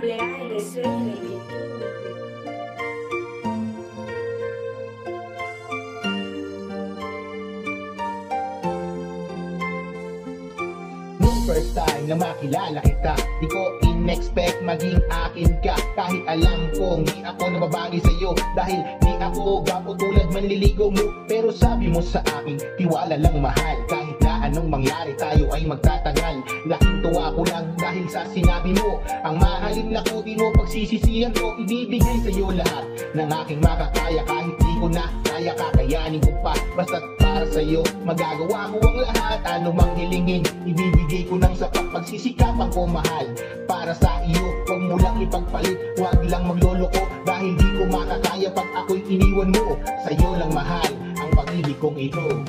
cumpleaños, sueño. Nung first time na makilala kita, di ko in-expect maging akin ka. Kahit alam kong di ako nababagay sa'yo, dahil di ako gapo tulad manliligaw mo. Pero sabi mo sa akin, tiwala lang mahal. Kahit na anong mangyari, tayo ay magtatagal. Laking tuwa ko lang dahil sa sinabi mo, ang mahalin na ko, di mo pagsisisihan ko. Ibibigay sa'yo lahat ng aking makakaya. Kahit di ko na kaya, kakayanin ko pa. Basta't para sa'yo, magagawa ko ang lahat. Ano mang hilingin, ibibigay ko ng sapat. Pagsisikapan ko mahal para sa iyo, huwag mo lang ipagpalit. Huwag lang magloloko, dahil di ko makakaya pag ako'y iniwan mo. Sa'yo lang mahal ang pag-ibig kong ito.